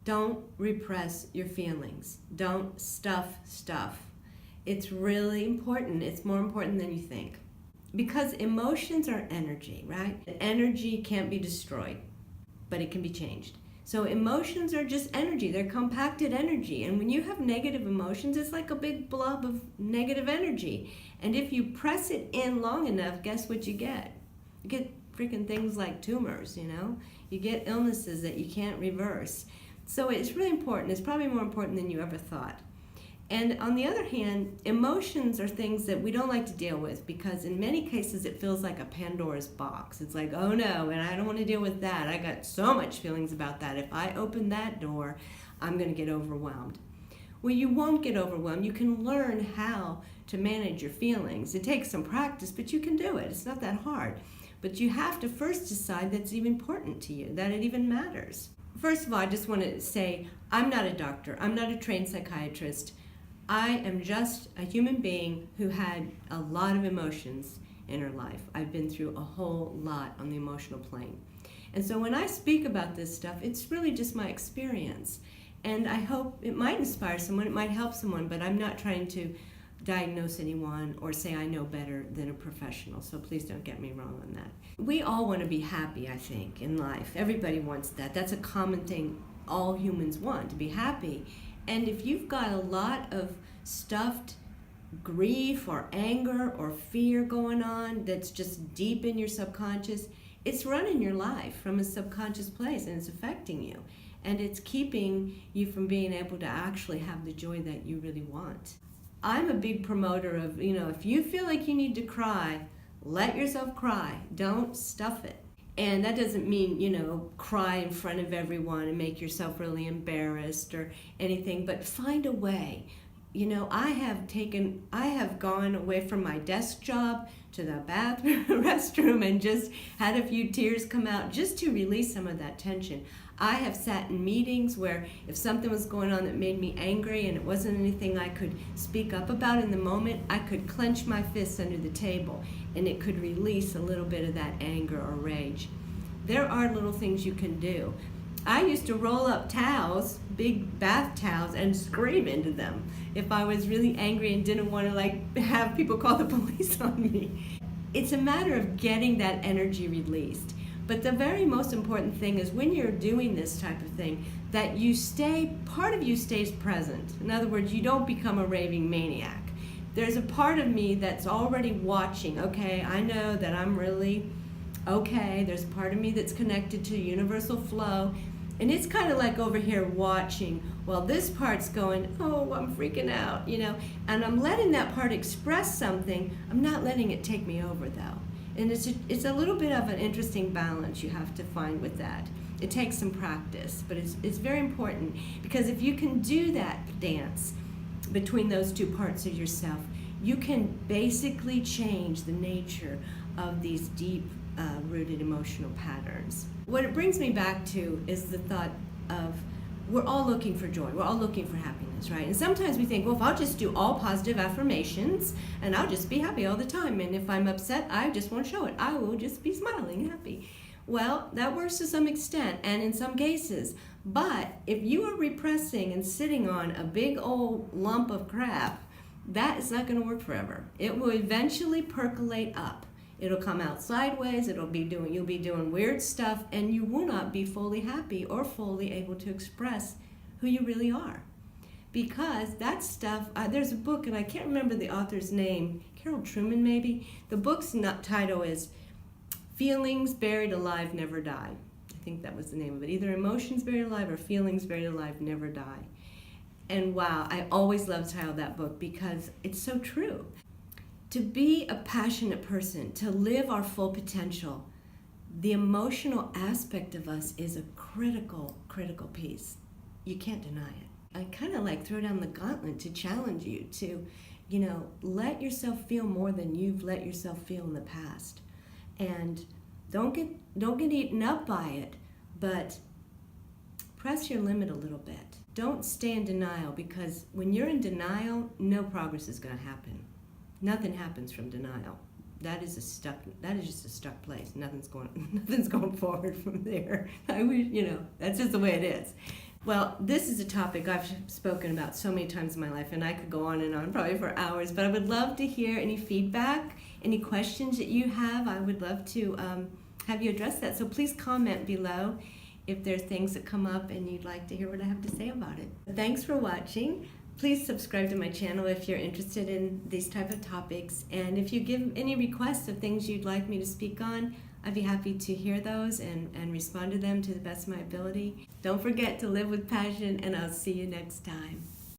Don't repress your feelings. Don't stuff stuff. It's really important. It's more important than you think. Because emotions are energy, right? Energy can't be destroyed, but it can be changed. So emotions are just energy. They're compacted energy. And when you have negative emotions, it's like a big blob of negative energy. And if you press it in long enough, guess what you get? You get freaking things like tumors, you know? You get illnesses that you can't reverse. So it's really important. It's probably more important than you ever thought. And on the other hand, emotions are things that we don't like to deal with because in many cases it feels like a Pandora's box. It's like, oh no, and I don't want to deal with that. I got so much feelings about that. If I open that door, I'm going to get overwhelmed. Well, you won't get overwhelmed. You can learn how to manage your feelings. It takes some practice, but you can do it. It's not that hard. But you have to first decide that it's even important to you, that it even matters. First of all, I just want to say, I'm not a doctor. I'm not a trained psychiatrist. I am just a human being who had a lot of emotions in her life. I've been through a whole lot on the emotional plane. And so when I speak about this stuff, it's really just my experience. And I hope it might inspire someone, it might help someone, but I'm not trying to diagnose anyone or say I know better than a professional, so please don't get me wrong on that. We all want to be happy, I think, in life. Everybody wants that. That's a common thing all humans want, to be happy. And if you've got a lot of stuffed grief or anger or fear going on that's just deep in your subconscious, it's running your life from a subconscious place and it's affecting you. And it's keeping you from being able to actually have the joy that you really want. I'm a big promoter of, if you feel like you need to cry, let yourself cry. Don't stuff it. And that doesn't mean, cry in front of everyone and make yourself really embarrassed or anything, but find a way. I have gone away from my desk job to the bathroom, restroom, and just had a few tears come out just to release some of that tension. I have sat in meetings where if something was going on that made me angry and it wasn't anything I could speak up about in the moment, I could clench my fists under the table and it could release a little bit of that anger or rage. There are little things you can do. I used to roll up towels, big bath towels, and scream into them if I was really angry and didn't want to have people call the police on me. It's a matter of getting that energy released. But the very most important thing is when you're doing this type of thing, that part of you stays present. In other words, you don't become a raving maniac. There's a part of me that's already watching. Okay, I know that I'm really okay. There's a part of me that's connected to universal flow. And it's kind of like over here watching while this part's going, oh, I'm freaking out, And I'm letting that part express something. I'm not letting it take me over, though. And it's a little bit of an interesting balance you have to find with that. It takes some practice, but it's very important because if you can do that dance between those two parts of yourself, you can basically change the nature of these deep rooted emotional patterns. What it brings me back to is the thought of we're all looking for joy. We're all looking for happiness, right? And sometimes we think, well, if I'll just do all positive affirmations and I'll just be happy all the time. And if I'm upset, I just won't show it. I will just be smiling and happy. Well, that works to some extent and in some cases. But if you are repressing and sitting on a big old lump of crap, that is not going to work forever. It will eventually percolate up. It'll come out sideways, you'll be doing weird stuff, and you will not be fully happy or fully able to express who you really are. Because that stuff, there's a book, and I can't remember the author's name, Carol Truman maybe. The book's title is Feelings Buried Alive Never Die. I think that was the name of it. Either Emotions Buried Alive or Feelings Buried Alive Never Die. And wow, I always love the title of that book because it's so true. To be a passionate person, to live our full potential, the emotional aspect of us is a critical piece. You can't deny it. I kind of throw down the gauntlet to challenge you to, let yourself feel more than you've let yourself feel in the past. And don't get eaten up by it, but press your limit a little bit. Don't stay in denial because when you're in denial, no progress is going to happen. Nothing happens from denial. That is just a stuck place. Nothing's going forward from there. That's just the way it is. Well, this is a topic I've spoken about so many times in my life, and I could go on and on probably for hours, but I would love to hear any feedback, any questions that you have. I would love to have you address that. So please comment below if there's things that come up and you'd like to hear what I have to say about it. Thanks for watching. Please subscribe to my channel if you're interested in these type of topics. And if you give any requests of things you'd like me to speak on, I'd be happy to hear those and respond to them to the best of my ability. Don't forget to live with passion, and I'll see you next time.